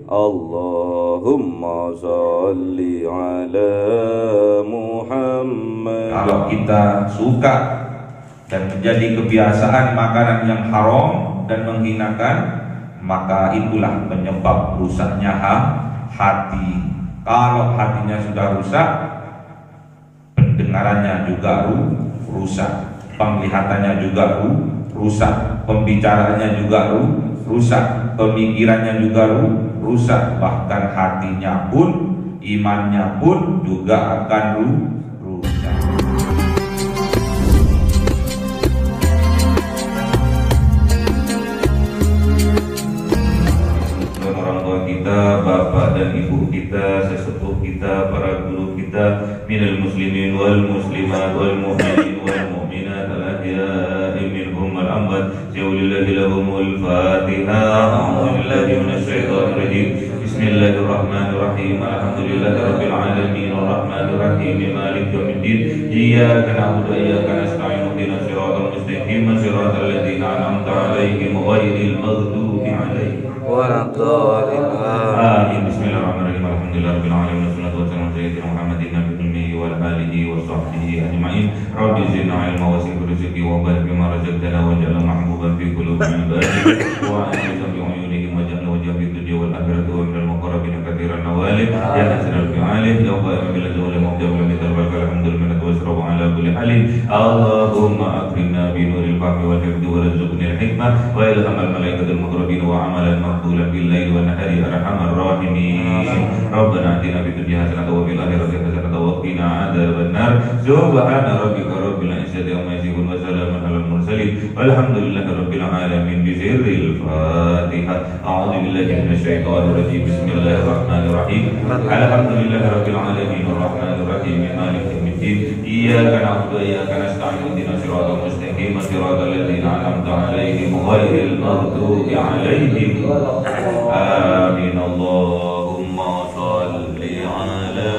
Allahumma sholli ala Muhammad. Kalau kita suka dan menjadi kebiasaan makanan yang haram dan menghinakan, maka itulah penyebab rusaknya hati. Kalau hatinya sudah rusak, pendengarannya juga rusak, penglihatannya juga rusak, pembicaraannya juga rusak, pemikirannya juga rusak, bahkan hatinya pun, imannya pun juga akan rusak. Orang tua kita, bapak dan ibu kita, sesepuh kita, para guru kita, minal muslimin wal muslimat wal mu'minin wal mu'minat al-ahya'i minhum wal amwat, syaulillahi lahumul fatihah. A'udzubillahi minasyaitonir rajim. Bismillahirrahmanirrahim. Alhamdulillahi rabbil alamin arrahmanir rahim maliki yaumiddin. Iyyaka na'budu wa iyyaka nasta'in. Ihdinas siratal mustaqim, siratal ladzina an'amta 'alaihim ghairil maghdubi 'alaihim Waladhdallin. Amin. Bismillahirrahmanirrahim. Alhamdulillahirabbil alamin. Wassalatu wassalamu ala sayyidina Muhammadin nabiyil ummi wa ala alihi wa sahbihi ajma'in. Rabbi zidna ilma wa zid rizqi wa barik bima razaqtana waj'alna mahbuban fi qulubi ibadika wa a'inna bi uyunihim waj'alna wajha fi dunya wal akhirati wa minal muqarrabin katsiran nawalih ya hasanal fi'alih ya qa'im bil zawli muqtabal min tabaraka alhamdulillah wa wasrabu ala kulli halin. Allahumma akrimna bi nuril fahmi wal hifdhi warzuqni al hikmah wa ilhamal malaikatil muqarrabin wa amalan maqbulan bil laili wan nahari arhamar rahimin. Rabbana atina fid dunya hasanatan wa fil akhirati hasanatan wa qina adzaban nar. Subhana rabbika rabbil izzati amma yasifun wa salamun alal mursalin walhamdulillahi rabbil alamin. Bi sirril Fatihah. A'udzu billahi minasy syaithanir rajim. Bismillahirrahmanirrahim. Alhamdulillahi rabbil alamin arrahmanir rahim maliki yaumiddin. Iyyaka na'budu wa iyyaka nasta'in. Ihdinas siratal mustaqim, siratal ladzina an'amta 'alaihim ghairil maghdubi 'alaihim. Amin. Allahumma shalli ala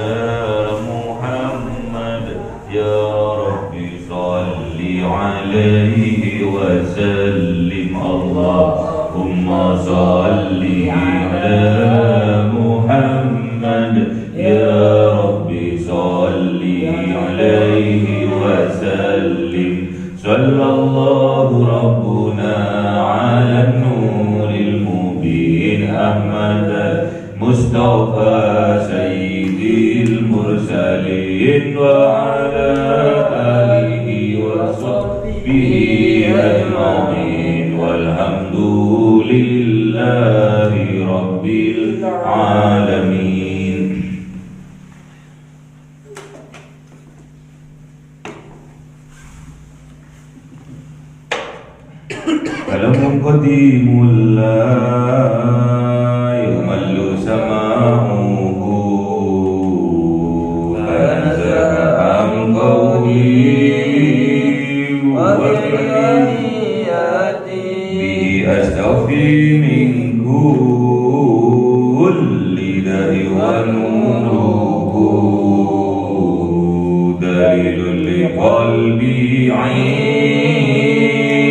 Muhammad ya Rabbi shalli alaihi wa sallim. Allahumma shalli ala Muhammad ya Rabbi shalli alaihi wa sallim. Sallallahu rabbuna ala nuril mubin Ahmad Mustafa sayyidil mursalin wa ala alihi wa sahbihi ajma'in walhamdulillahi rabbil alamin. Kalamun qadimul la yumallu sama'uhu fanazaka am qawli wa bihi astaghfi min kulli da'i wa nuruhu dalilun li qalbi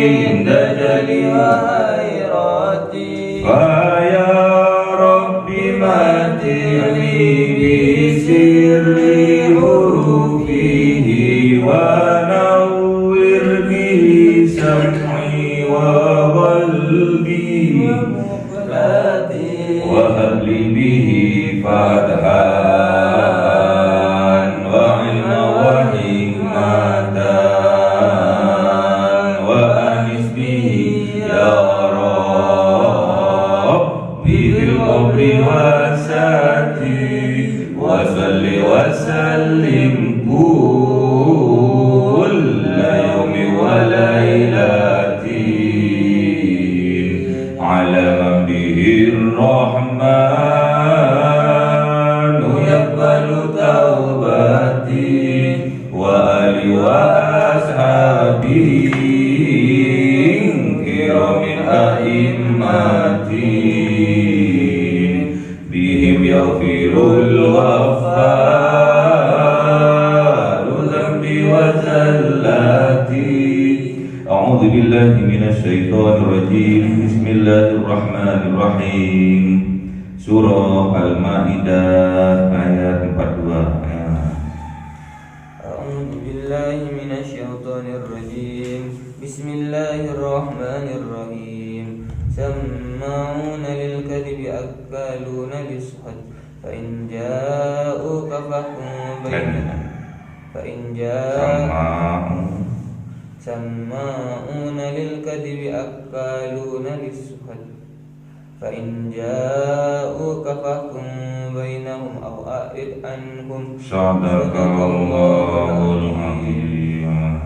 'inda jali wa hayrati fa ya rabbi matili bi sirri hurufihi wa nawwir bi sam'i wa qalbi wa habli bihi fathan wa ilma wa hikmatan wa anis bihi ya Rabbi fil qabri wa sati wa salli wa sallim kulla yawmi wa laylatin ala man bihi rahmanu yaqbalu taubati wa ali wa ashabi kiramin a'immati bihim yaghfirul ghaffaru dhanbi wa zallati. A'udzu billahi minasy syaithanir rajim. Bismillahirrahmanirrahim. Surah Al-Maidah ayat 42. A'udzu billahi minasyaitonir rajim. Bismillahirrahmanirrahim. Samma'una lil kadhibi akaluna lis-suhd. Fa in ja'uka fahkum bainahum. Fa in Samma'una lil kadhibi akaluna lis-suhd. Fa in ja'uka fahkum bainahum aw a'rid anhum. Shadaqallahul azim.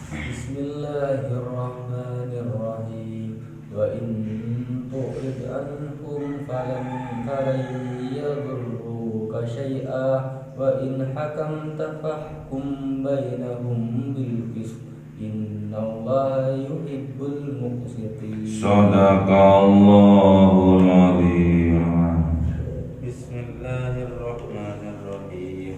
Bismillahirrahmanirrahim. Wa in tu'rid anhum falan yadurruka syai'a wa in hakamta fahkum bainahum bil qist. Innallaha yuhibbul muqsitin. Shadaqallahul azim. Bismillahirrahmanirrahim.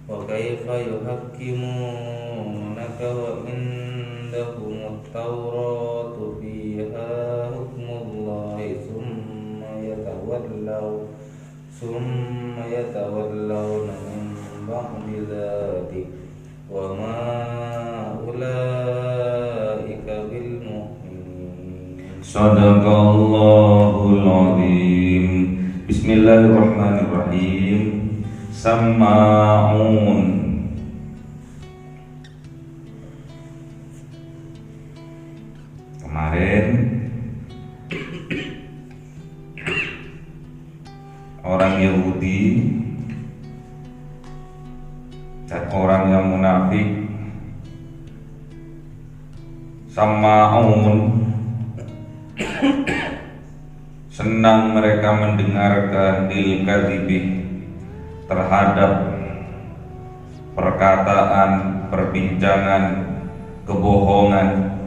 Wa kaifa yuhakkimunaka wa indahumut tawratu fiha hukmullahi summa yatawallawna min ba'di dzalik wa ma ulaika bil mu'minin. Shadaqallahul azim. Bismillahirrahmanirrahim. Samma'un. Kemarin orang Yahudi dan orang yang munafik Samma'un, senang mereka mendengarkan lil kadhibi, terhadap perkataan, perbincangan, kebohongan,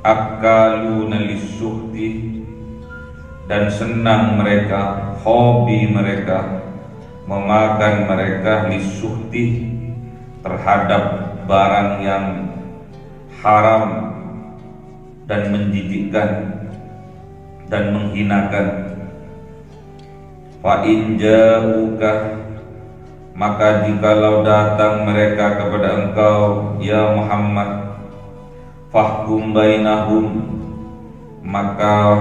akaluna lis-suhti, dan senang mereka, hobi mereka, memakan mereka lis-suhti, terhadap barang yang haram dan menjijikkan dan menghinakan. Fa in ja'uka, maka jikalau datang mereka kepada engkau ya Muhammad, fahkum bainahum, maka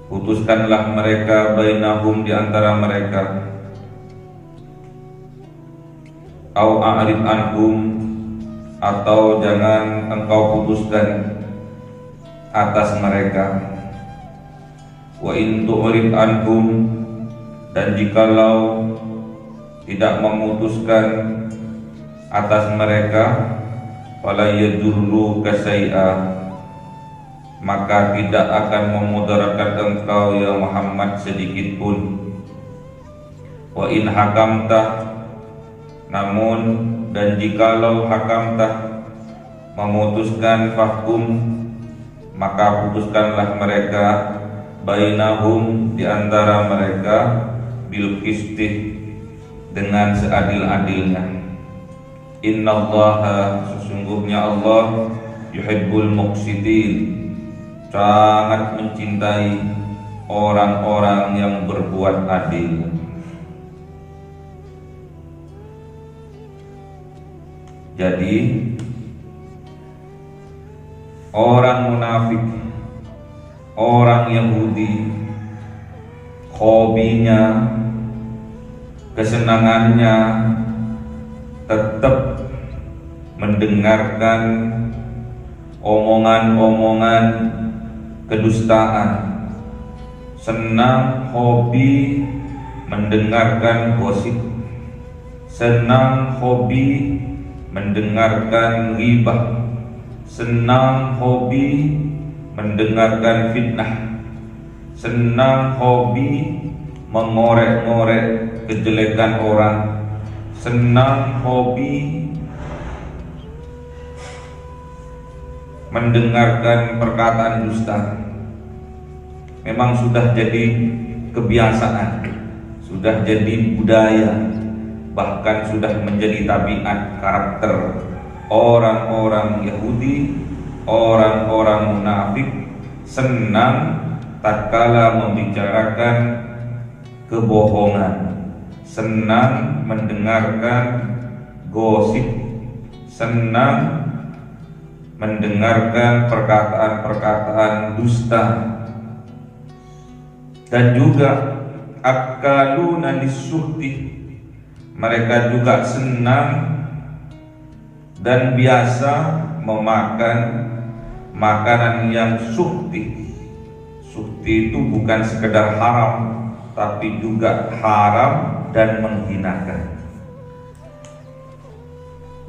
putuskanlah mereka, bainahum, di antara mereka, au a'rid anhum, atau jangan engkau putuskan atas mereka. Wa in tu'rid anhum, dan jikalau tidak memutuskan atas mereka, fala yadurruka syai'a, maka tidak akan memudaratkan engkau ya Muhammad sedikit pun. Wa in hakamta, namun dan jikalau hakamta, memutuskan, fahkum, maka putuskanlah mereka, bainahum, di antara mereka, bil qisti, dengan seadil-adilnya. Innallaha, sesungguhnya Allah, yuhibbul muqsitin, sangat mencintai orang-orang yang berbuat adil. Jadi orang munafik, orang Yahudi, hobinya, kesenangannya tetap mendengarkan omongan-omongan kedustaan, senang hobi mendengarkan gosip, senang hobi mendengarkan ghibah, senang hobi mendengarkan fitnah, senang hobi mengorek-ngorek kejelekan orang, senang hobi mendengarkan perkataan dusta. Memang sudah jadi kebiasaan, sudah jadi budaya, bahkan sudah menjadi tabiat karakter orang-orang Yahudi, orang-orang munafik, senang tatkala membicarakan kebohongan, senang mendengarkan gosip, senang mendengarkan perkataan-perkataan dusta, dan juga akaluna lisuhti, mereka juga senang dan biasa memakan makanan yang suhti. Suhti itu bukan sekedar haram, tapi juga haram dan menghinakan.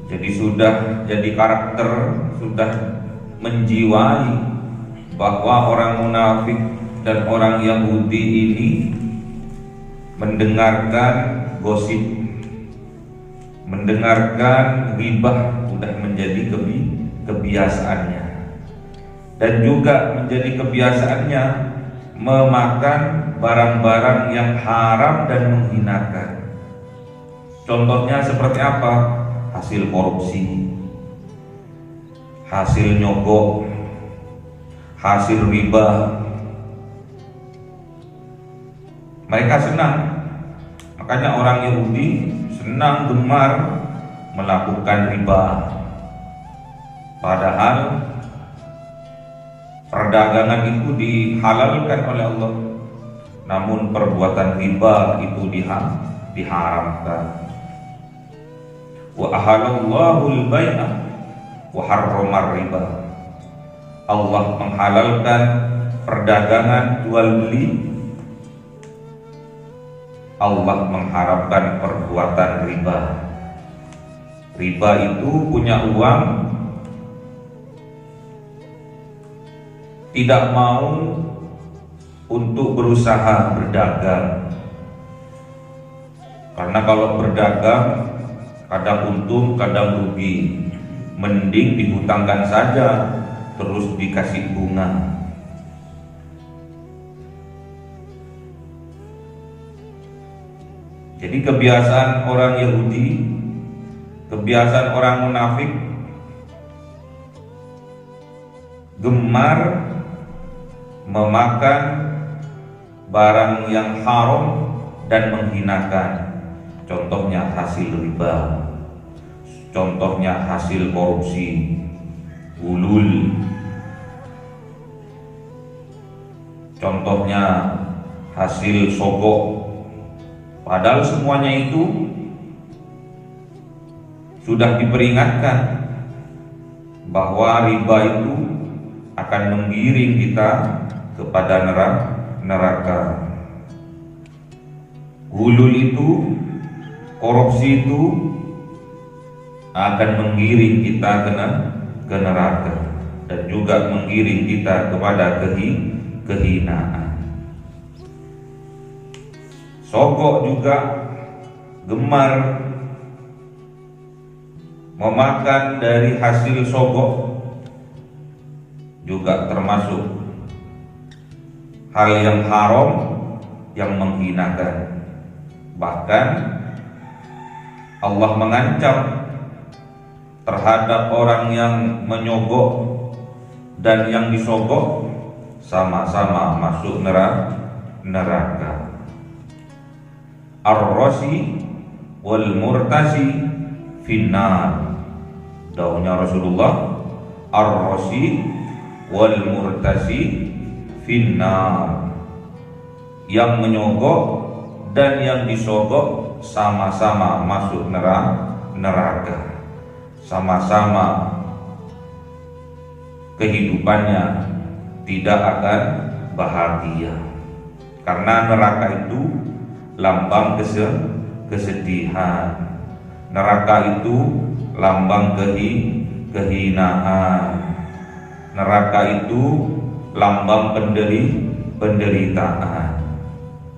Jadi sudah jadi karakter, sudah menjiwai bahwa orang munafik dan orang Yahudi ini mendengarkan gosip, mendengarkan ghibah sudah menjadi kebiasaannya, dan juga menjadi kebiasaannya memakan barang-barang yang haram dan menghinakan. Contohnya seperti apa? Hasil korupsi, hasil nyogok, hasil riba. Mereka senang, makanya orang Yahudi senang gemar melakukan riba. Padahal perdagangan itu dihalalkan oleh Allah, namun perbuatan riba itu diharamkan. Wa ahalallahu al-bai'a wa harramar riba. Allah menghalalkan perdagangan jual beli, Allah mengharamkan perbuatan riba. Riba itu punya uang, tidak mau untuk berusaha berdagang, karena kalau berdagang kadang untung, kadang rugi. Mending dihutangkan saja, terus dikasih bunga. Jadi kebiasaan orang Yahudi, kebiasaan orang munafik, gemar memakan barang yang haram dan menghinakan. Contohnya hasil riba, contohnya hasil korupsi, gulul, contohnya hasil sogok. Padahal semuanya itu sudah diperingatkan bahwa riba itu akan menggiring kita kepada neraka. Gulul itu, korupsi itu akan menggiring kita ke neraka, dan juga menggiring kita kepada kehinaan. Sogok juga gemar memakan dari hasil sogok, juga termasuk hal yang haram yang menghinakan. Bahkan Allah mengancam terhadap orang yang menyogok dan yang disogok, sama-sama masuk neraka. Ar-rasi wal murtasi finnar. Dawuhnya Rasulullah, ar-rasi wal murtasi finnar. Yang menyogok dan yang disogok sama-sama masuk neraka. Sama-sama kehidupannya tidak akan bahagia, karena neraka itu lambang kesedihan. Neraka itu lambang kehinaan. Neraka itu lambang penderitaan.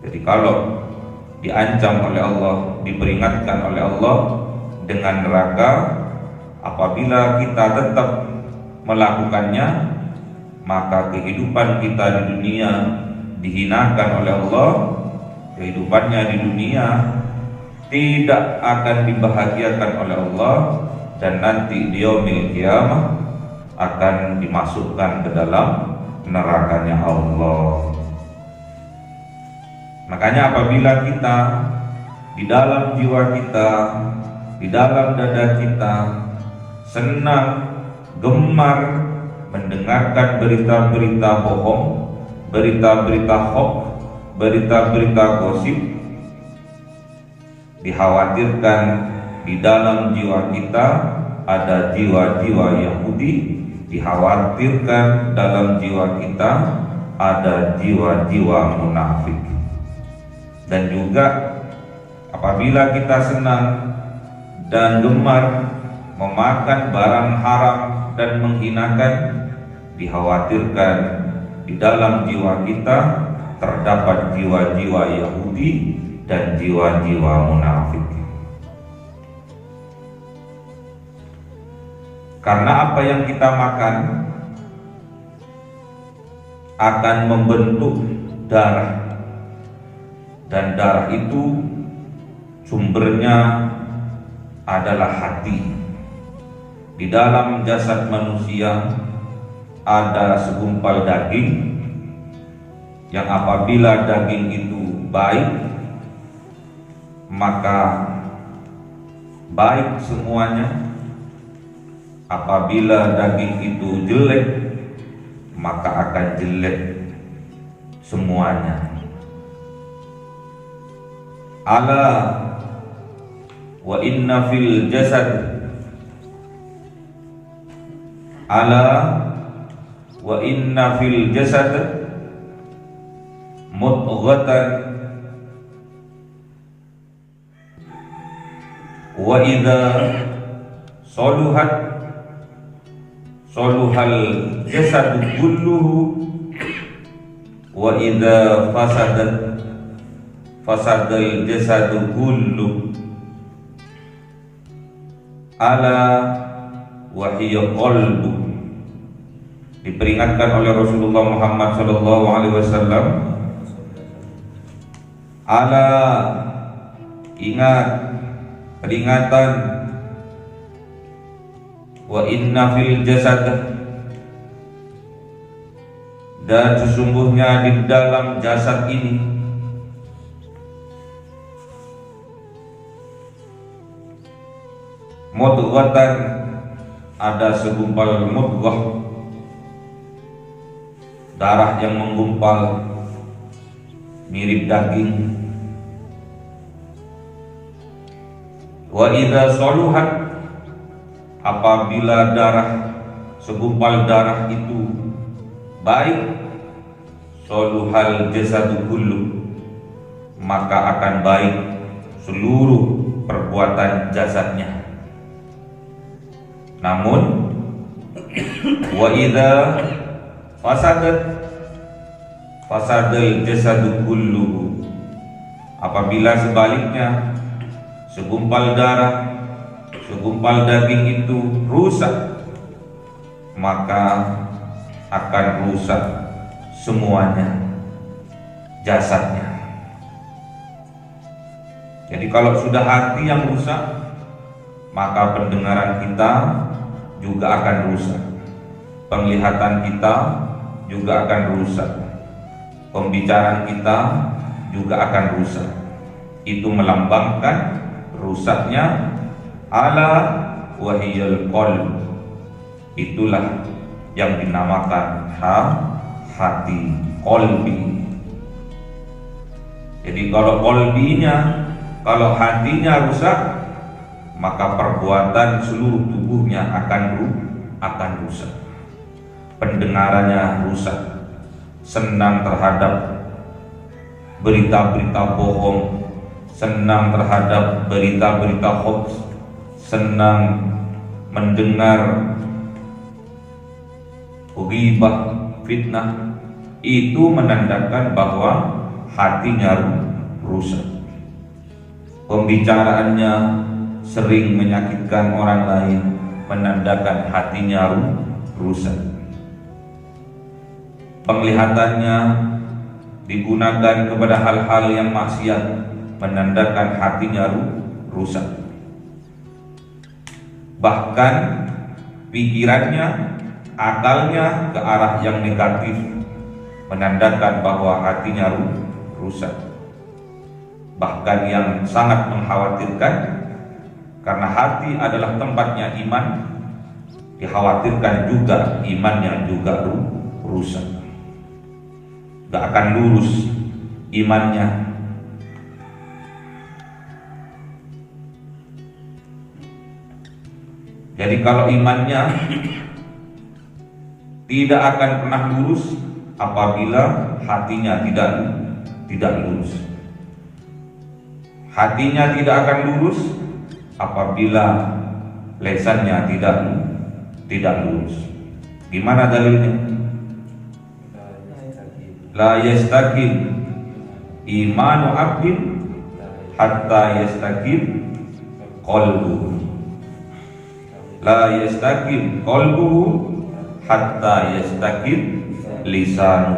Jadi kalau diancam oleh Allah, diperingatkan oleh Allah dengan neraka, apabila kita tetap melakukannya, maka kehidupan kita di dunia dihinakan oleh Allah. Kehidupannya di dunia tidak akan dibahagiakan oleh Allah, dan nanti di yaumil qiyamah akan dimasukkan ke dalam nerakanya Allah. Makanya apabila kita di dalam jiwa kita, di dalam dada kita senang, gemar mendengarkan berita-berita bohong, berita-berita hoax, berita-berita gosip, dikhawatirkan di dalam jiwa kita ada jiwa-jiwa Yahudi, dikhawatirkan dalam jiwa kita ada jiwa-jiwa munafik. Dan juga apabila kita senang dan gemar memakan barang haram dan menghinakan, dikhawatirkan di dalam jiwa kita terdapat jiwa-jiwa Yahudi dan jiwa-jiwa munafik. Karena apa yang kita makan akan membentuk darah, dan darah itu sumbernya adalah hati. Di dalam jasad manusia ada segumpal daging yang apabila daging itu baik, maka baik semuanya. Apabila daging itu jelek, maka akan jelek semuanya. Ala wa inna fil jasad, ala wa inna fil jasad mudghatan wa idza saluhat saluhal jasad kulluhu wa idza fasadat fasadal jasadu kullu. Ala wahiyya qalbu. Diperingatkan oleh Rasulullah Muhammad SAW. Ala, ingat, peringatan. Wa inna fil jasad, dan sesungguhnya di dalam jasad ini mudghatan, ada segumpal mudghah, darah yang menggumpal mirip daging. Wa idza saluhat, apabila segumpal darah itu baik, saluhal jasadu kullu, maka akan baik seluruh perbuatan jasadnya. Namun wa idza fasadal jasadu kulluhu, apabila sebaliknya segumpal darah, segumpal daging itu rusak, maka akan rusak semuanya jasadnya. Jadi kalau sudah hati yang rusak, maka pendengaran kita juga akan rusak, penglihatan kita juga akan rusak, pembicaraan kita juga akan rusak. Itu melambangkan rusaknya ala wahiyal qalb. Itulah yang dinamakan hati, qalbi. Jadi kalau qalbinya, kalau hatinya rusak, maka perbuatan seluruh tubuhnya akan rusak. Pendengarannya rusak, senang terhadap berita-berita bohong, senang terhadap berita-berita hoax, senang mendengar ghibah, fitnah. Itu menandakan bahwa hatinya rusak. Pembicaraannya sering menyakitkan orang lain, menandakan hatinya rusak. Penglihatannya digunakan kepada hal-hal yang maksiat, menandakan hatinya rusak. Bahkan pikirannya, akalnya ke arah yang negatif, menandakan bahwa hatinya rusak. Bahkan yang sangat mengkhawatirkan, karena hati adalah tempatnya iman, dikhawatirkan juga imannya juga rusak, gak akan lurus imannya. Jadi kalau imannya tidak akan pernah lurus apabila hatinya tidak lurus. Hatinya tidak akan lurus apabila lesannya tidak lurus. Gimana dalilnya? La yastaqim imanu abdin hatta yastaqim qalbuhu. La yastaqim qalbuhu hatta yastaqim lisanu.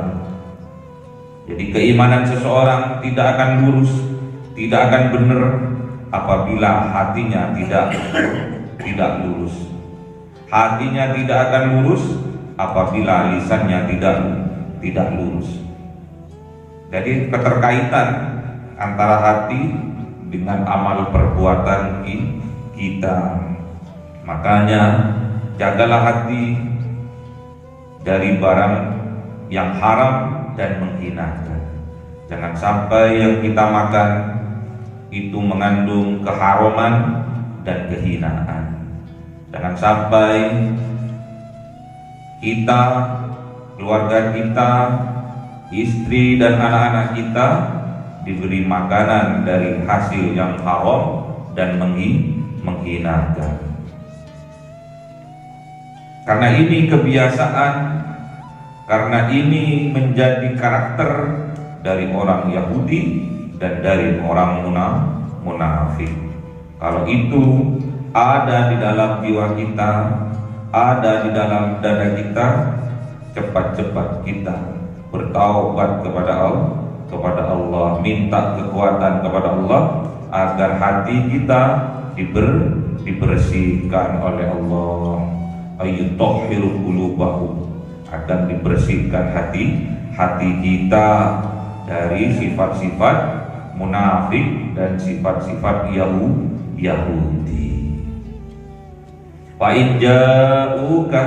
Jadi keimanan seseorang tidak akan lurus, tidak akan benar apabila hatinya tidak lurus. Hatinya tidak akan lurus apabila lisannya tidak lurus. Jadi keterkaitan antara hati dengan amal perbuatan kita. Makanya jagalah hati dari barang yang haram dan menghinakan. Jangan sampai yang kita makan itu mengandung keharaman dan kehinaan. Jangan sampai kita, keluarga kita, istri dan anak-anak kita diberi makanan dari hasil yang haram dan menghinakan. Karena ini kebiasaan, karena ini menjadi karakter dari orang Yahudi dan dari orang munafik. Kalau itu ada di dalam jiwa kita, ada di dalam dada kita, cepat-cepat kita bertaubat kepada Allah, minta kekuatan kepada Allah agar hati kita dibersihkan oleh Allah. Ayyutahhiru qulubahum, akan dibersihkan hati kita dari sifat-sifat munafik dan sifat-sifat Yahudi. Fa in ja'uka,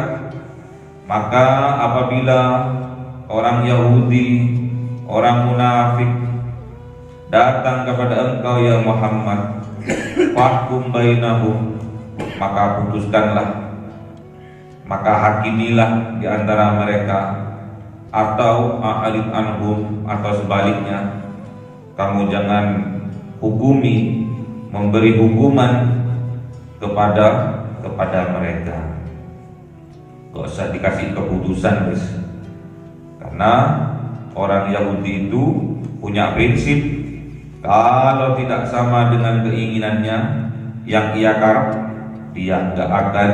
maka apabila orang Yahudi, orang munafik datang kepada engkau ya Muhammad, fahkum bainahum, maka putuskanlah, maka hakimilah di antara mereka, atau a'rid anhum, atau sebaliknya kamu jangan hukumi, memberi hukuman kepada mereka. Gak usah dikasih keputusan, guys. Karena orang Yahudi itu punya prinsip, kalau tidak sama dengan keinginannya yang ia karep, dia nggak akan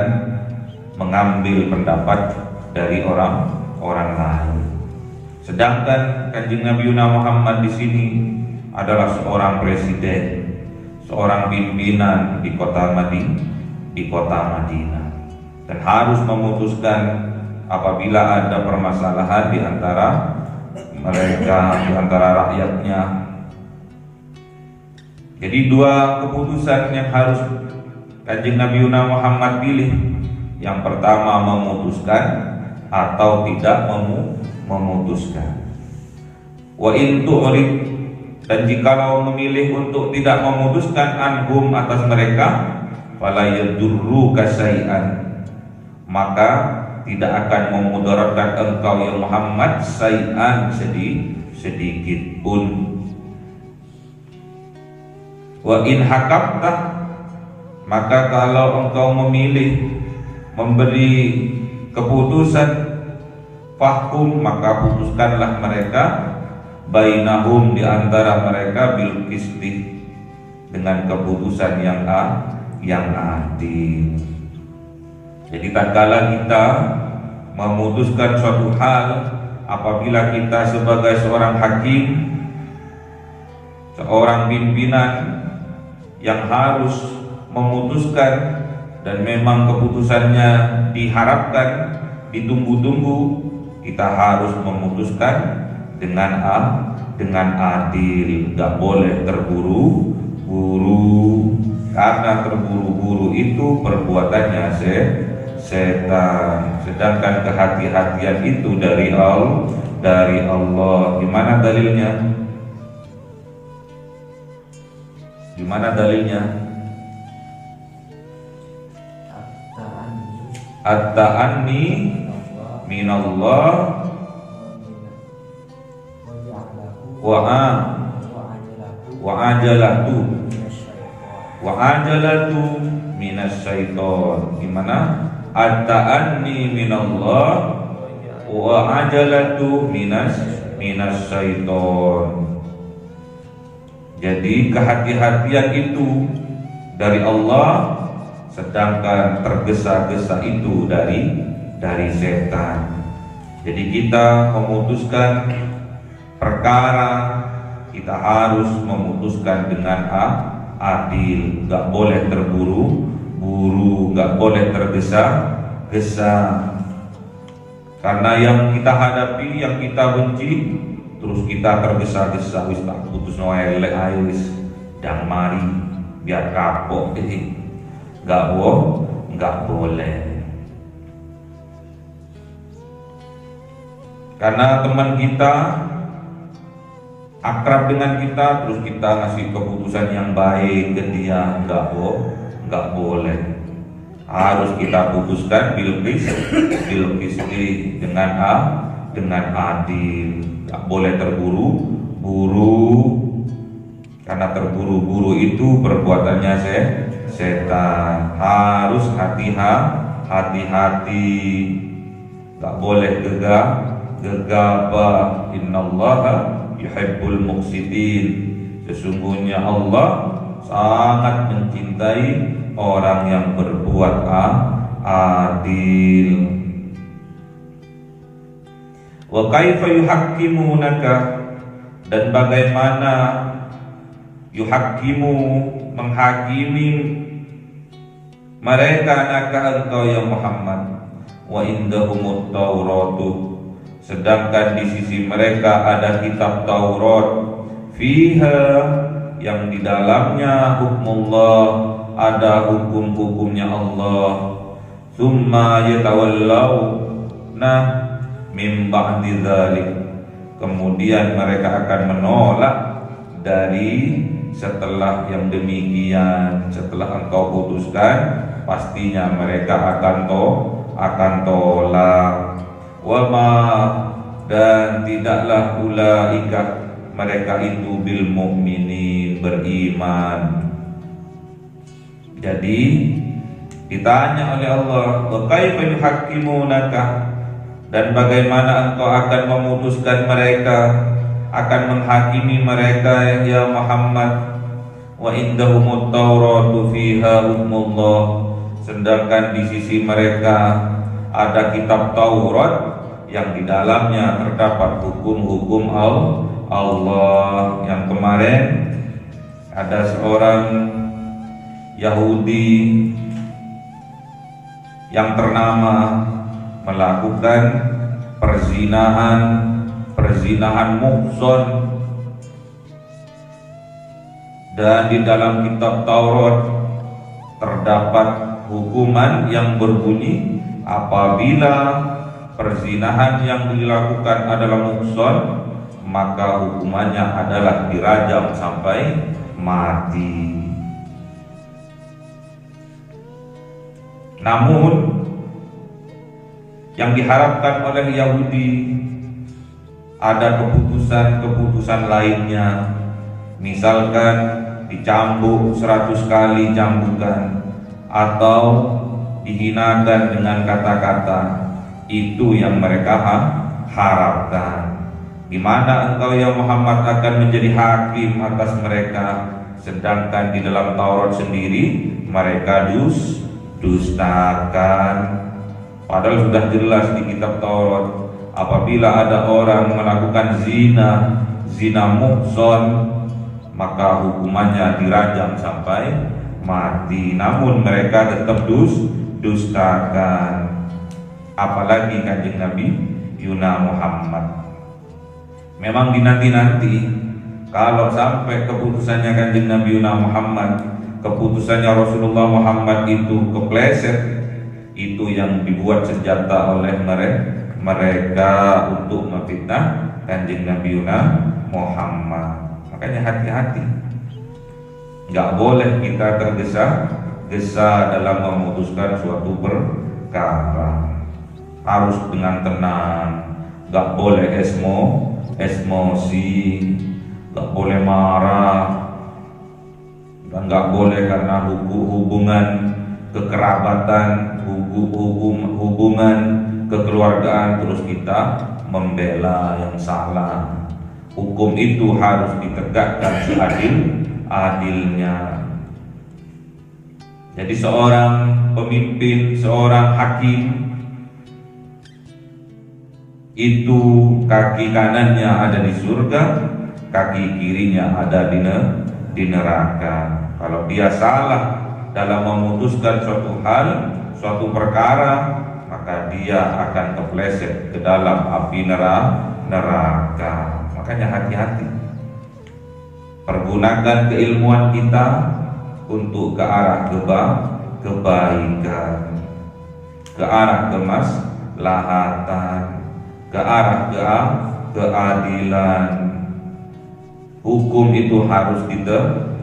mengambil pendapat dari orang lain. Sedangkan Kanjeng Nabi Muhammad di sini adalah seorang presiden, seorang pimpinan di kota Madinah, dan harus memutuskan apabila ada permasalahan di antara mereka, di antara rakyatnya. Jadi dua keputusan yang harus Kanjeng Nabi Muhammad pilih. Yang pertama, memutuskan atau tidak memutuskan. Wa in tu'rid, dan jikalau memilih untuk tidak memutuskan anhum, atas mereka, fala yadurruka syai'an, maka tidak akan memudaratkan engkau ya Muhammad syai'an, sedikit pun. Wa in hakamta, maka kalau engkau memilih memberi keputusan, fahkum, maka putuskanlah mereka, bainahum, di antara mereka, bil qisti, dengan keputusan yang adil. Jadi tatkala kita memutuskan suatu hal, apabila kita sebagai seorang hakim, seorang pimpinan yang harus memutuskan, dan memang keputusannya diharapkan, ditunggu-tunggu, kita harus memutuskan dengan adil, nggak boleh terburu-buru, karena terburu-buru itu perbuatannya setan. Sedangkan kehati-hatian itu dari Allah. Gimana dalilnya? Gimana dalilnya? At-ta'anni minallah wa ajalatu minasyaiton. Gimana? At-ta'anni minallah wa ajalatu minasyaiton. Jadi kehati-hatian itu dari Allah, sedangkan tergesa-gesa itu dari setan. Jadi kita memutuskan perkara, kita harus memutuskan dengan adil, nggak boleh terburu-buru, nggak boleh tergesa-gesa. Karena yang kita hadapi, yang kita benci, terus kita tergesa-gesa, wis tak putus noelek ayo wis dang mari biar kapok, nggak boleh. Karena teman kita akrab dengan kita, terus kita ngasih keputusan yang baik ke dia, nggak boleh. Harus kita putuskan bil qisti, dengan adil, nggak boleh terburu-buru. Karena terburu-buru itu perbuatannya setan. Harus hati-hati, nggak boleh gegabah. Innallaha yuhibbul muqsitin. Sesungguhnya Allah sangat mencintai orang yang berbuat adil. Wa kaifa yuhakkimunaka, dan bagaimana yuhakkimu, menghakimi mereka naka engkau ya Muhammad, wa indahumut tauratu, sedangkan di sisi mereka ada kitab Taurat, fiha, yang di dalamnya hukmullah, ada hukum-hukumnya Allah. Tsumma yatawallawna min ba'di dzalik, kemudian mereka akan menolak dari setelah yang demikian. Setelah engkau putuskan, pastinya mereka akan tolak. Wama, dan tidaklah ulaika, mereka itu bil mu'minin, beriman. Jadi ditanya oleh Allah, wa kaifa yuhakkimunaka, dan bagaimana engkau akan memutuskan mereka, akan menghakimi mereka ya Muhammad, wa indahumut tauratu fiha hukmullah, sedangkan di sisi mereka ada kitab Taurat yang di dalamnya terdapat hukum-hukum Allah. Yang kemarin ada seorang Yahudi yang ternama melakukan perzinahan muhson, dan di dalam kitab Taurat terdapat hukuman yang berbunyi apabila perzinahan yang dilakukan adalah muhson, maka hukumannya adalah dirajam sampai mati. Namun yang diharapkan oleh Yahudi ada keputusan lainnya, misalkan dicambuk 100 kali cambukan, atau dihinakan dengan kata-kata. Itu yang mereka harapkan. Di mana engkau ya Muhammad akan menjadi hakim atas mereka, sedangkan di dalam Taurat sendiri mereka dustakan. Padahal sudah jelas di kitab Taurat, apabila ada orang melakukan zina muhson, maka hukumannya dirajam sampai mati. Namun mereka tetap dustakan. Apalagi Kanjeng Nabi Yuna Muhammad. Memang dinanti-nanti kalau sampai keputusannya Kanjeng Nabi Yuna Muhammad, keputusannya Rasulullah Muhammad itu kepleset, itu yang dibuat senjata oleh mereka untuk memfitnah Kanjeng Nabi Yuna Muhammad. Makanya hati-hati, nggak boleh kita tergesa-gesa dalam memutuskan suatu perkara. Harus dengan tenang, nggak boleh emosi, nggak boleh marah, dan nggak boleh karena hubungan kekerabatan, hubungan kekeluargaan terus kita membela yang salah. Hukum itu harus ditegakkan seadil-adilnya. Jadi seorang pemimpin, seorang hakim itu kaki kanannya ada di surga, kaki kirinya ada di neraka. Kalau dia salah dalam memutuskan suatu hal, suatu perkara, maka dia akan kepleset ke dalam api neraka. Makanya hati-hati, pergunakan keilmuan kita untuk ke arah kebaikan, ke arah kemaslahatan, ke arah keadilan. Hukum itu harus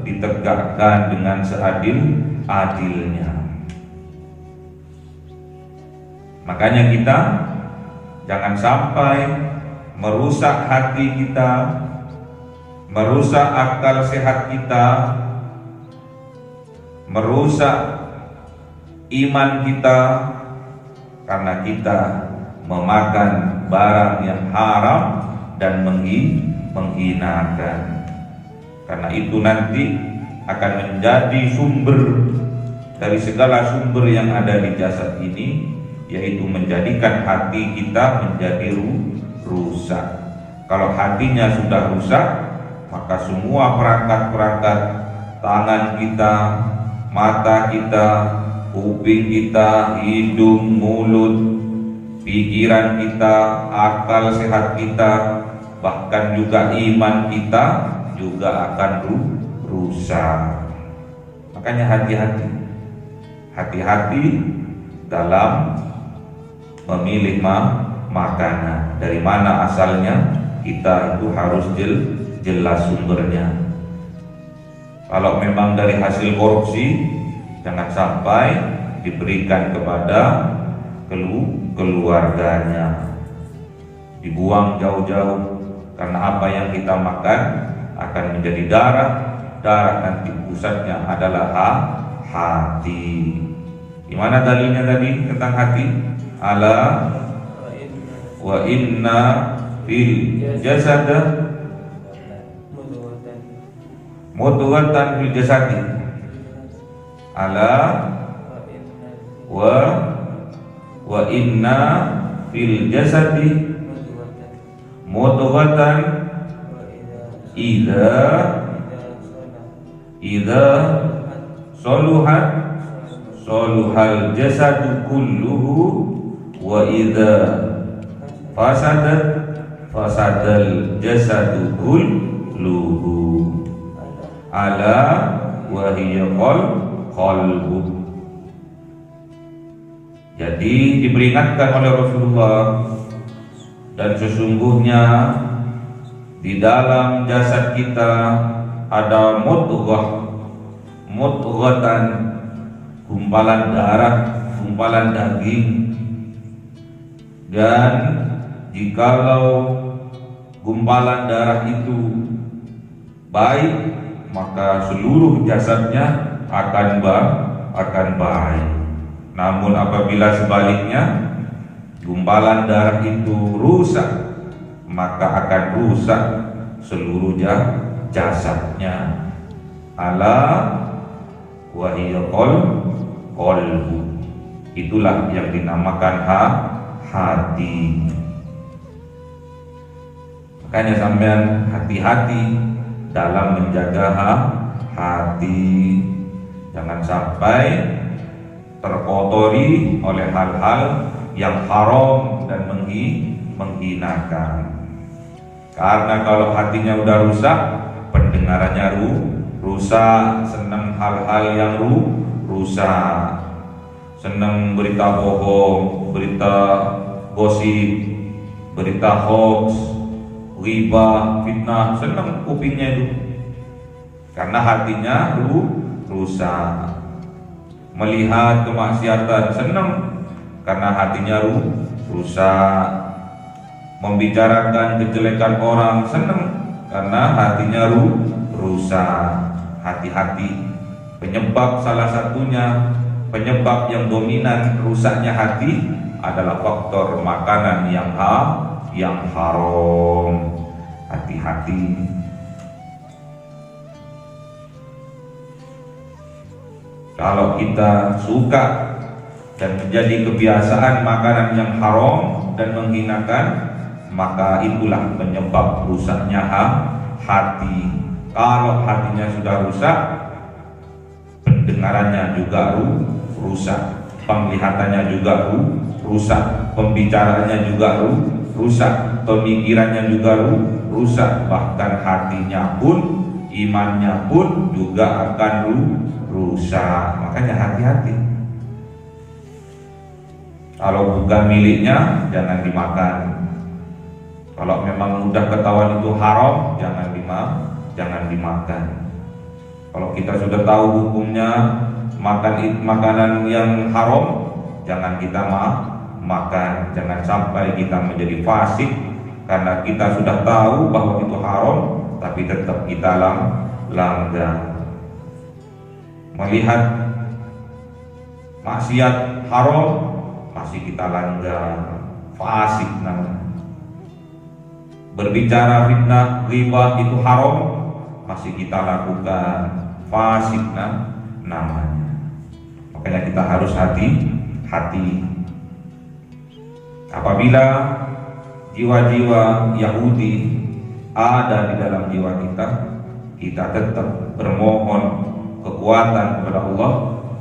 ditegakkan dengan seadil-adilnya. Makanya kita jangan sampai merusak hati kita, merusak akal sehat kita, merusak iman kita karena kita memakan barang yang haram dan menghinakan. Karena itu nanti akan menjadi sumber dari segala sumber yang ada di jasad ini, yaitu menjadikan hati kita menjadi rusak. Kalau hatinya sudah rusak, maka semua perangkat-perangkat tangan kita, mata kita, kuping kita, hidung, mulut, pikiran kita, akal sehat kita, bahkan juga iman kita juga akan rusak. Makanya hati-hati dalam memilih makanan. Dari mana asalnya, kita itu harus jelas sumbernya. Kalau memang dari hasil korupsi, jangan sampai diberikan kepada keluarganya, dibuang jauh-jauh. Karena apa yang kita makan akan menjadi darah nanti pusatnya adalah hati. Gimana dalilnya tadi tentang hati? Ala wa inna fil jasad mudghatan fil jasadi. Ala wa inna fil jasadi mudghatan idza saluhat saluhal jasadu kulluhu wa idza fasadat fasadal jasadu kulluhu. Ala wa hiya qalbu. Jadi diperingatkan oleh Rasulullah, dan sesungguhnya di dalam jasad kita ada mudghatan, gumpalan darah, gumpalan daging. Dan jikalau gumpalan darah itu baik, maka seluruh jasadnya akan baik. Namun apabila sebaliknya gumpalan darah itu rusak, maka akan rusak seluruh jasadnya. Ala wa hiya qalbu. Itulah yang dinamakan hati. Makanya sampean hati-hati dalam menjaga hati. Jangan sampai terkotori oleh hal-hal yang haram dan menghinakan. Karena kalau hatinya udah rusak, pendengarannya rusak, senang hal-hal yang rusak, senang berita bohong, berita gosip, berita hoax, riba, fitnah, senang kupingnya itu. Karena hatinya rusak. Melihat kemaksiatan senang karena hatinya rusak. Membicarakan kejelekan orang senang karena hatinya rusak. Hati-hati. Penyebab salah satunya, penyebab yang dominan rusaknya hati adalah faktor makanan yang haram. Hati-hati. Kalau kita suka dan menjadi kebiasaan makanan yang haram dan menghinakan, maka itulah penyebab rusaknya hati. Kalau hatinya sudah rusak, pendengarannya juga rusak, penglihatannya juga rusak, pembicaraannya juga rusak, pemikirannya juga rusak, bahkan hatinya pun, imannya pun juga akan rusak. Makanya hati-hati. Kalau bukan miliknya jangan dimakan. Kalau memang udah ketahuan itu haram, jangan dimakan. Kalau kita sudah tahu hukumnya makan makanan yang haram, jangan kita makan. Jangan sampai kita menjadi fasik karena kita sudah tahu bahwa itu haram, tapi tetap kita langgar. Melihat maksiat haram masih kita langgar, fasik namanya. Berbicara fitnah, riba itu haram masih kita lakukan, fasik namanya. Makanya kita harus hati-hati. Apabila jiwa-jiwa Yahudi ada di dalam jiwa kita tetap bermohon kekuatan kepada Allah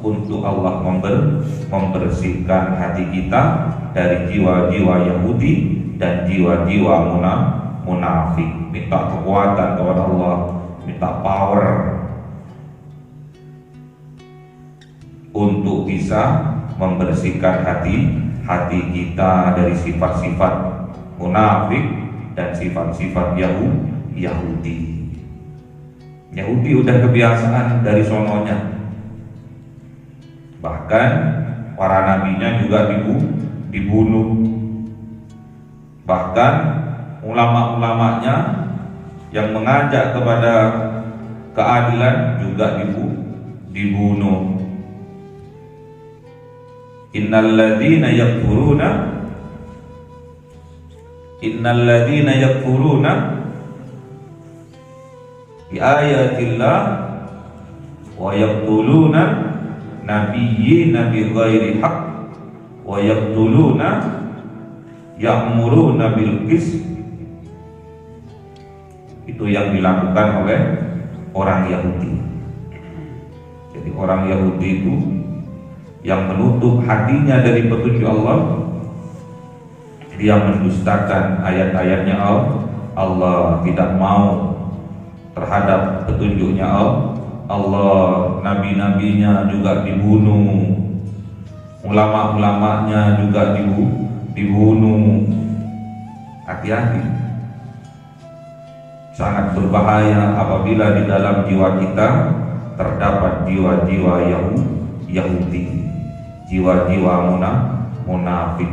untuk Allah membersihkan hati kita dari jiwa-jiwa Yahudi dan jiwa-jiwa munafik. Minta kekuatan kepada Allah, minta power untuk bisa membersihkan hati kita dari sifat-sifat munafik dan sifat-sifat Yahudi. Yahudi udah kebiasaan dari sononya. Bahkan para nabinya juga dibunuh. Bahkan ulama-ulamanya yang mengajak kepada keadilan juga dibunuh. Innalladzina yakfuruna bi ayatillah wa yaqtuluna nabiyyina bi ghairi haqq wa yaqtuluna ya'muruna bil qist. Itu yang dilakukan oleh orang Yahudi. Jadi orang Yahudi itu yang menutup hatinya dari petunjuk Allah, dia mendustakan ayat-ayatnya Allah, tidak mau terhadap petunjuknya Allah, nabi-nabinya juga dibunuh, ulama-ulamanya juga dibunuh. Hati-hati. Sangat berbahaya apabila di dalam jiwa kita terdapat jiwa-jiwa Yahudi, jiwa-jiwa munafik,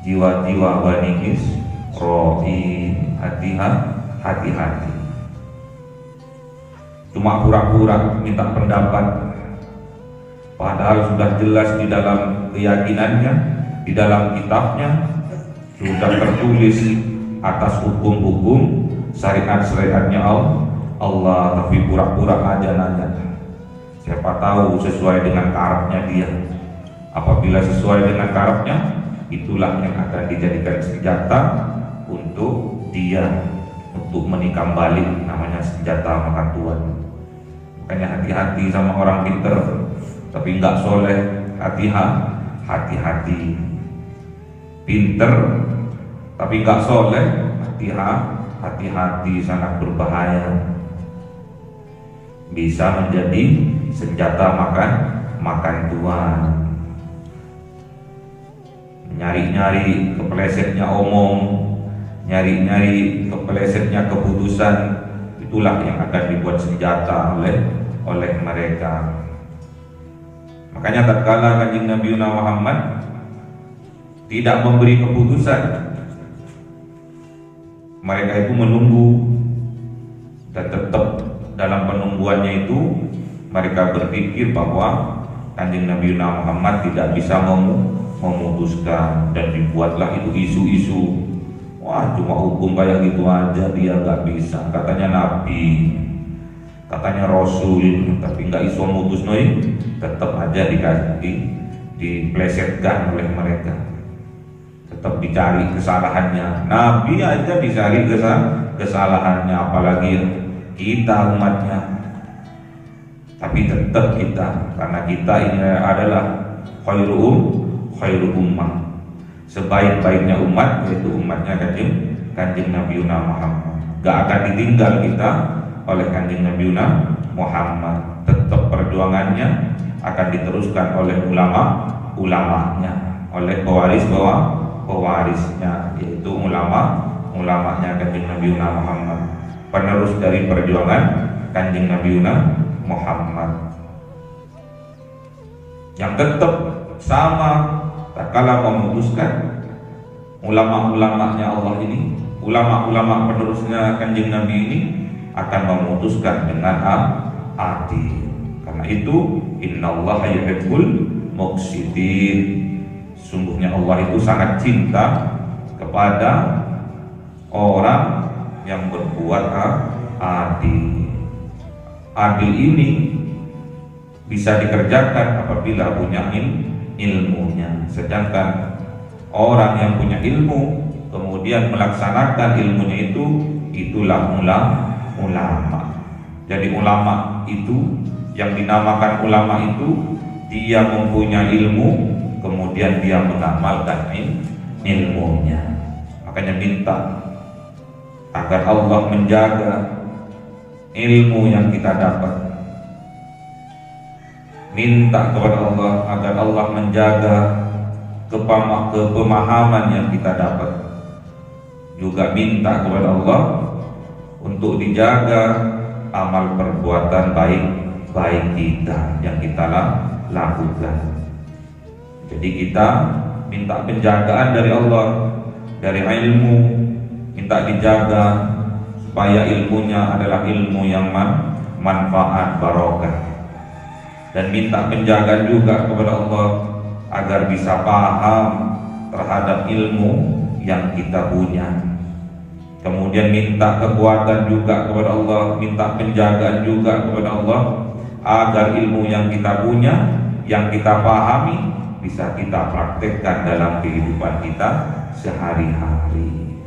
jiwa-jiwa Bani Israil. Hati-hati. Cuma pura-pura minta pendapat, padahal sudah jelas di dalam keyakinannya, di dalam kitabnya sudah tertulis atas hukum-hukum syariat-syariatnya Allah, tapi pura-pura aja nanya. Siapa tahu sesuai dengan karepnya dia. Apabila sesuai dengan karepnya, itulah yang akan dijadikan senjata untuk dia, untuk menikam balik, namanya senjata makan tuan. Makanya hati-hati sama orang pinter tapi nggak soleh. Hati-hati. Pinter tapi nggak soleh, hati-hati, sangat berbahaya. Bisa menjadi senjata makan tuan. Nyari-nyari kepelesetnya omong, nyari-nyari kepelesetnya keputusan, itulah yang akan dibuat senjata oleh mereka. Makanya tatkala Kanjeng Nabi Muhammad tidak memberi keputusan, mereka itu menunggu, dan tetap dalam penungguannya itu mereka berpikir bahwa Kanjeng Nabi Muhammad tidak bisa memutuskan, dan dibuatlah itu isu-isu. Wah, cuma hukum kayak gitu aja dia nggak bisa, katanya Nabi, katanya Rasul, tapi nggak iso mutus noi, tetap aja diplesetkan oleh mereka, tetap dicari kesalahannya. Nabi aja dicari kesalahannya, apalagi kita umatnya. Tapi tetap kita, karena kita ini adalah khairu ummah, sebaik-baiknya umat, yaitu umatnya Kanjeng Nabi Muhammad. Gak akan ditinggal kita oleh Kanjeng Nabi Muhammad. Tetap perjuangannya akan diteruskan oleh ulama-ulamanya, oleh pewarisnya, yaitu ulamanya Kanjeng Nabi Muhammad, penerus dari perjuangan Kanjeng Nabi Muhammad, yang tetap sama tatkala memutuskan. Ulama-ulamanya Allah ini, ulama-ulama penerusnya Kanjeng Nabi ini akan memutuskan dengan adil. Karena itu innallaha yuhibbul muqsitin, sungguhnya Allah itu sangat cinta kepada orang yang berbuat adil. Adil ini bisa dikerjakan apabila punya ilmunya. Sedangkan orang yang punya ilmu kemudian melaksanakan ilmunya itulah ulama. Jadi ulama itu, yang dinamakan ulama itu, dia mempunyai ilmu kemudian dia mengamalkan ilmunya. Makanya minta agar Allah menjaga ilmu yang kita dapat. Minta kepada Allah agar Allah menjaga kepemahaman yang kita dapat. Juga minta kepada Allah untuk dijaga amal perbuatan baik kita yang kita lakukan. Jadi kita minta penjagaan dari Allah, dari ilmu, minta dijaga supaya ilmunya adalah ilmu yang manfaat, barokah. Dan minta penjagaan juga kepada Allah agar bisa paham terhadap ilmu yang kita punya. Kemudian minta kekuatan juga kepada Allah, minta penjagaan juga kepada Allah agar ilmu yang kita punya, yang kita pahami, bisa kita praktekkan dalam kehidupan kita sehari-hari.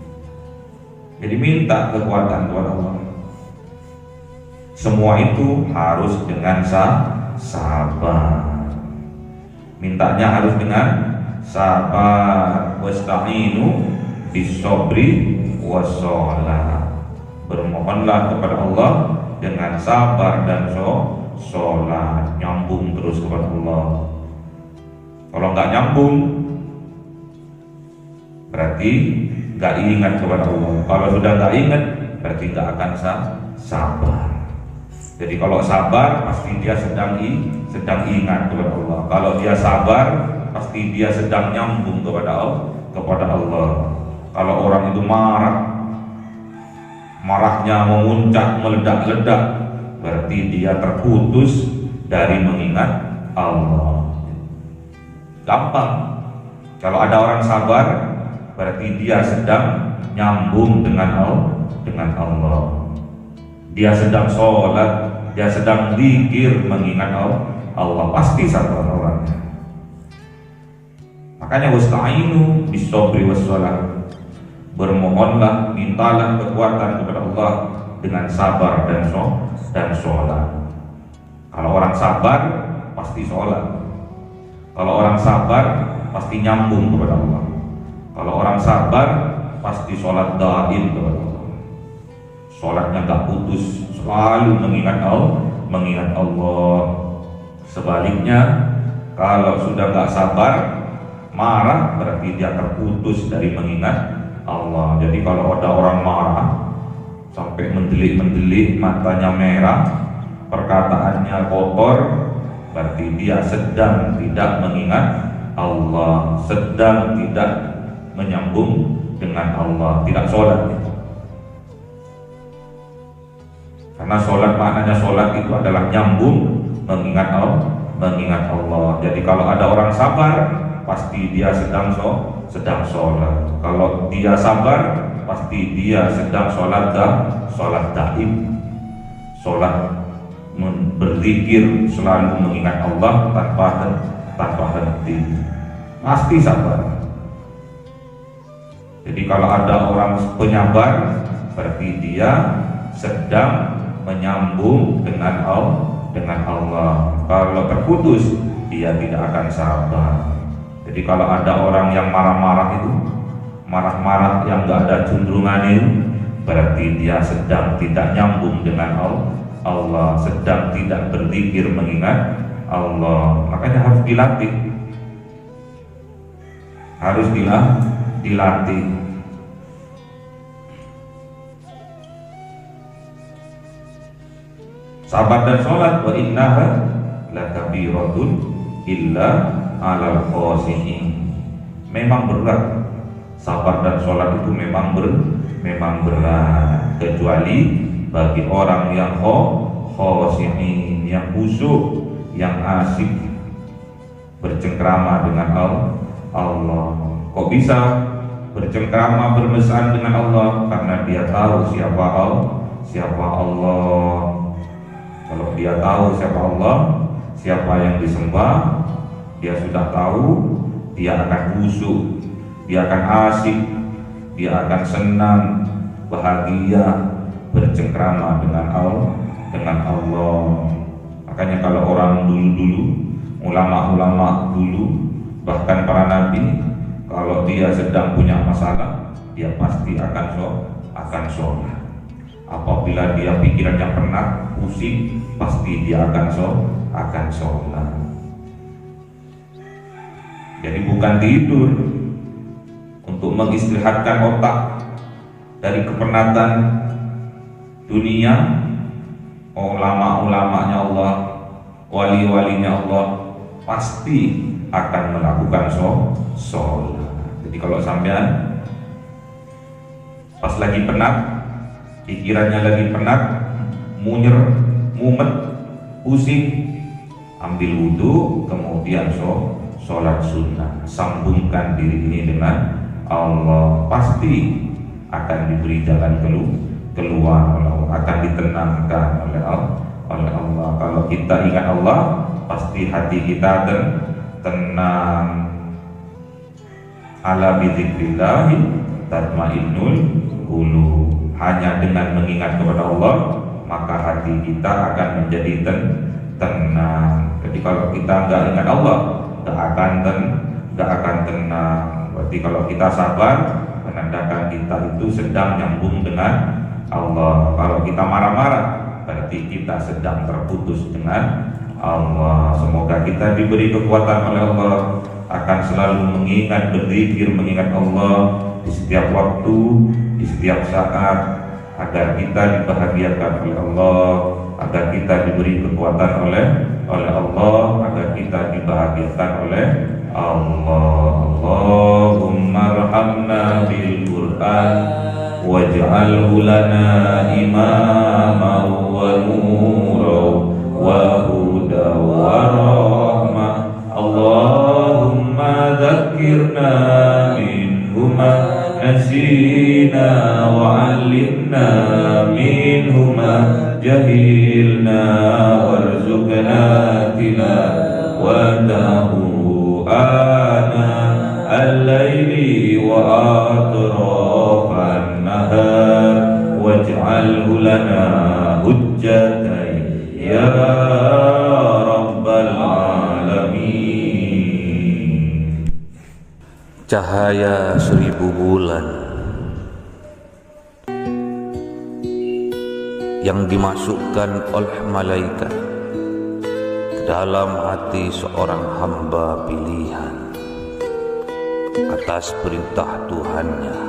Jadi minta kekuatan kepada Allah. Semua itu harus dengan sabar. Mintanya harus dengan sabar. Wasta'inu bis-sabri was-shalah. Bermohonlah kepada Allah dengan sabar dan sholat. Nyambung terus kepada Allah. Kalau nggak nyambung, berarti nggak ingat kepada Allah. Kalau sudah nggak ingat, berarti nggak akan sabar. Jadi kalau sabar, pasti dia sedang ingat kepada Allah. Kalau dia sabar, pasti dia sedang nyambung kepada Allah. Kalau orang itu marahnya memuncak, meledak-ledak, berarti dia terputus dari mengingat Allah. Gampang. Kalau ada orang sabar, berarti dia sedang nyambung dengan Allah. Dia sedang sholat, dia sedang zikir, mengingat Allah, pasti sabar orangnya. Makanya wasta'inu bis-sabri was-shalah. Bermohonlah, mintalah kekuatan kepada Allah dengan sabar dan sholat. Kalau orang sabar, pasti sholat. Kalau orang sabar, pasti nyambung kepada Allah. Kalau orang sabar, pasti sholat daim kepada Allah. Sholatnya gak putus, selalu mengingat Allah. Sebaliknya, kalau sudah gak sabar, marah, berarti dia terputus dari mengingat Allah. Jadi kalau ada orang marah sampai mendelik-mendelik, matanya merah, perkataannya kotor, berarti dia sedang tidak mengingat Allah, sedang tidak menyambung dengan Allah, tidak sholat. Karena sholat maknanya sholat itu adalah nyambung mengingat Allah. Jadi kalau ada orang sabar, pasti dia sedang sholat. Kalau dia sabar, pasti dia sedang sholat daim, sholat berzikir, selalu mengingat Allah tanpa henti, pasti sabar. Jadi kalau ada orang penyabar, berarti dia sedang menyambung dengan Allah. Kalau terputus, dia tidak akan sabar. Jadi kalau ada orang yang marah-marah itu, marah-marah yang gak ada cenderungan itu, berarti dia sedang tidak nyambung dengan Allah, sedang tidak berzikir mengingat Allah. Makanya harus dilatih, dilatih. Sabar dan sholat, wa innaha lakabiratun illa alal khashi'in. Memang berat, sabar dan sholat itu memang berat, kecuali bagi orang yang khashi'in, yang khusyuk, yang asik bercengkrama dengan Allah. Kok bisa bercengkrama, bermesraan dengan Allah? Karena dia tahu siapa Allah. Kalau dia tahu siapa Allah, siapa yang disembah, dia sudah tahu, dia akan khusyuk, dia akan asik, dia akan senang, bahagia, bercengkrama dengan Allah. Makanya kalau orang dulu, ulama-ulama dulu, bahkan para nabi, kalau dia sedang punya masalah, dia pasti akan sholat. Apabila dia pikirannya penat, pusing, pasti dia akan sholat. Jadi bukan tidur untuk mengistirahatkan otak dari kepenatan dunia. Ulama-ulamanya Allah, wali-walinya Allah pasti akan melakukan sholat. Jadi kalau sampean pas lagi penat, pikirannya lagi penat, mumet, pusing, ambil wudhu, kemudian sholat sunnah, sambungkan diri ini dengan Allah, pasti akan diberi jalan keluar, akan ditenangkan oleh Allah. Kalau kita ingat Allah, pasti hati kita tenang. Ala bidzikrillah tatmainnul qulub. Hanya dengan mengingat kepada Allah, maka hati kita akan menjadi tenang. Jadi kalau kita nggak ingat Allah, nggak akan tenang. Berarti kalau kita sabar, menandakan kita itu sedang nyambung dengan Allah. Kalau kita marah-marah, berarti kita sedang terputus dengan Allah. Semoga kita diberi kekuatan oleh Allah, akan selalu mengingat, berzikir, mengingat Allah di setiap waktu, di setiap saat, agar kita dibahagiakan oleh Allah, agar kita diberi kekuatan oleh Allah, agar kita dibahagiakan oleh Allah. Allahumma arhamna bil Qur'an waj'alhu lana imaman wa nuran wa hudan wa rahmah. Allahumma dzakkirna minhuma nasina wa 'allimna minhuma jahilna warzuqna tilawatahu ana al-laili wa atrafan nahar waj'alhu lana hujjatan ya rabbal alamin. Cahaya 1000 bulan yang dimasukkan oleh malaikat ke dalam hati seorang hamba pilihan atas perintah Tuhannya,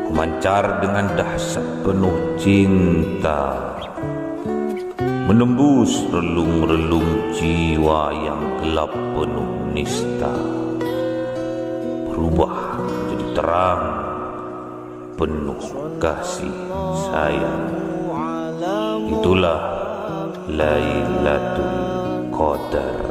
memancar dengan dahsyat penuh cinta, menembus relung-relung jiwa yang gelap penuh nista, berubah menjadi terang penuh kasih sayang. Itulah Lailatul Qadar.